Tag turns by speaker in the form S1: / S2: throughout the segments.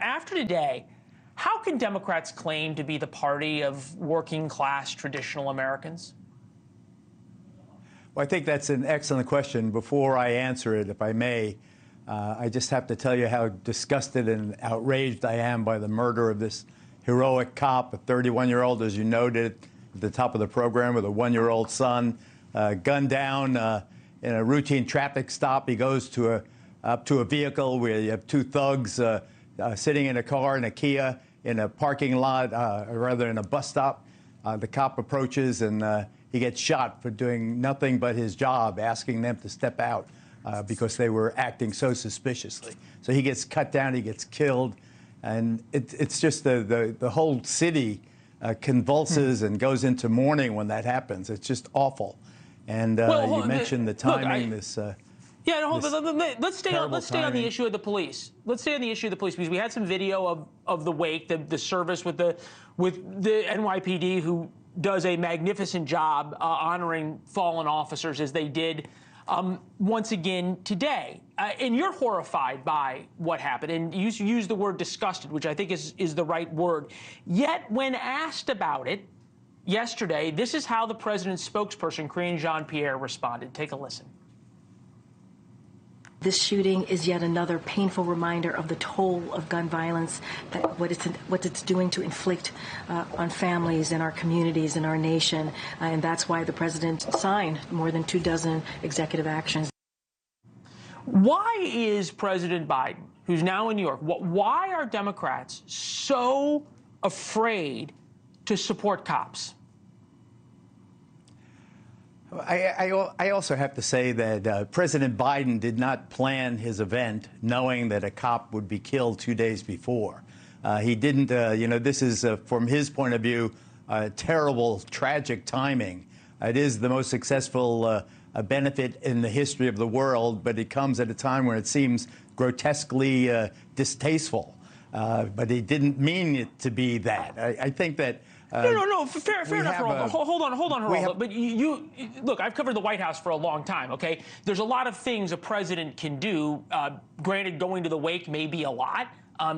S1: After today, how can Democrats claim to be the party of working-class traditional Americans?
S2: Well, I think that's an excellent question. Before I answer it, if I may, I just have to tell you how disgusted and outraged I am by the murder of this heroic cop, a 31-year-old, as you noted at the top of the program, with a 1-year-old son, gunned down in a routine traffic stop. He goes to up to a vehicle where you have two thugs sitting in a car in a Kia in a parking lot, or rather in a bus stop. The cop approaches and he gets shot for doing nothing but his job, asking them to step out because they were acting so suspiciously. So he gets cut down, he gets killed, and it's just the whole city convulses and goes into mourning when that happens. It's just awful. And you mentioned the timing. Let's stay on
S1: the issue of the police. Let's stay on the issue of the police, because we had some video of the wake, the service with the NYPD, who does a magnificent job honoring fallen officers, as they did once again today. And you're horrified by what happened, and you use the word disgusted, which I think is the right word. Yet when asked about it yesterday, this is how the president's spokesperson, Karine Jean-Pierre, responded. Take a listen.
S3: This shooting is yet another painful reminder of the toll of gun violence, that what it's doing to inflict on families and our communities and our nation. And that's why the president signed more than 24 executive actions.
S1: Why is President Biden, who's now in New York, why are Democrats so afraid to support cops?
S2: I also have to say that President Biden did not plan his event knowing that a cop would be killed 2 days before. He didn't, this is, from his point of view, terrible, tragic timing. It is the most successful benefit in the history of the world, but it comes at a time when it seems grotesquely distasteful. But he didn't mean it to be that. I think that...
S1: No. Fair enough, Geraldo. Hold on, Geraldo. But you look, I've covered the White House for a long time, okay? There's a lot of things a president can do. Granted, going to the wake may be a lot,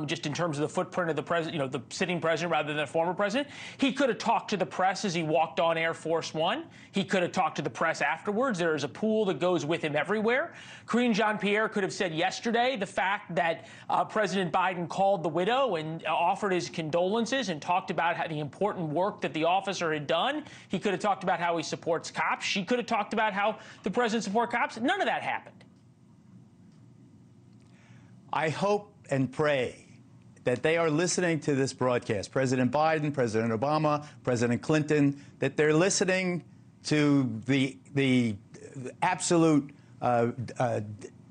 S1: just in terms of the footprint of the president, the sitting president rather than the former president. He could have talked to the press as he walked on Air Force One. He could have talked to the press afterwards. There is a pool that goes with him everywhere. Karine Jean-Pierre could have said yesterday the fact that President Biden called the widow and offered his condolences and talked about how the important work that the officer had done. He could have talked about how he supports cops. She could have talked about how the president supports cops. None of that happened.
S2: I hope and pray that they are listening to this broadcast. President Biden, President Obama, President Clinton, that they're listening to the absolute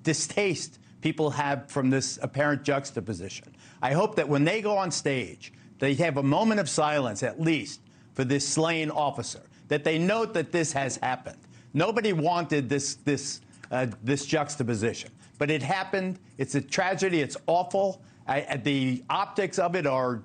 S2: distaste people have from this apparent juxtaposition. I hope that when they go on stage, they have a moment of silence, at least, for this slain officer, that they note that this has happened. Nobody wanted this juxtaposition. But it happened. It's a tragedy. It's awful. The optics of it are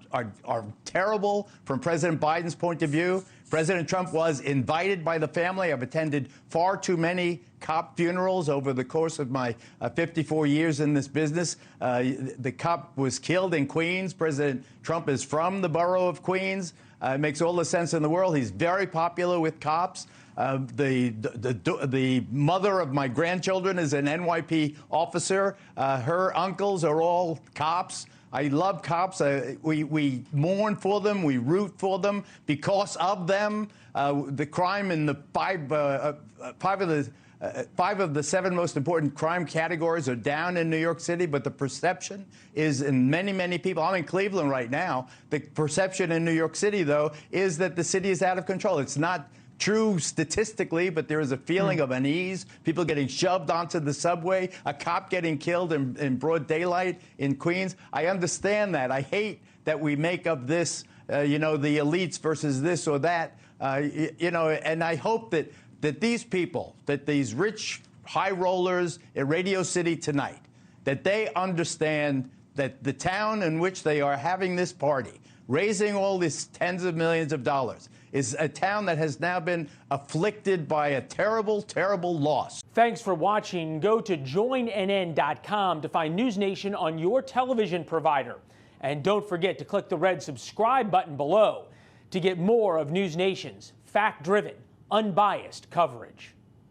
S2: terrible from President Biden's point of view. President Trump was invited by the family. I've attended far too many cop funerals over the course of my 54 years in this business. The cop was killed in Queens. President Trump is from the borough of Queens. It makes all the sense in the world. He's very popular with cops. The mother of my grandchildren is an NYPD officer. Her uncles are all cops. I love cops. We mourn for them. We root for them because of them. The crime in the five of the 7 most important crime categories are down in New York City, but the perception is in many people. I'm in Cleveland right now. The perception in New York City, though, is that the city is out of control. It's not true statistically, but there is a feeling of unease, people getting shoved onto the subway, a cop getting killed in broad daylight in Queens. I understand that. I hate that we make up this, the elites versus this or that, and I hope that these people, that these rich high rollers at Radio City tonight, that they understand that the town in which they are having this party, raising all these tens of millions of dollars, is a town that has now been afflicted by a terrible, terrible loss.
S1: Thanks for watching. Go to joinnn.com to find NewsNation on your television provider. And don't forget to click the red subscribe button below to get more of NewsNation's fact-driven, unbiased coverage.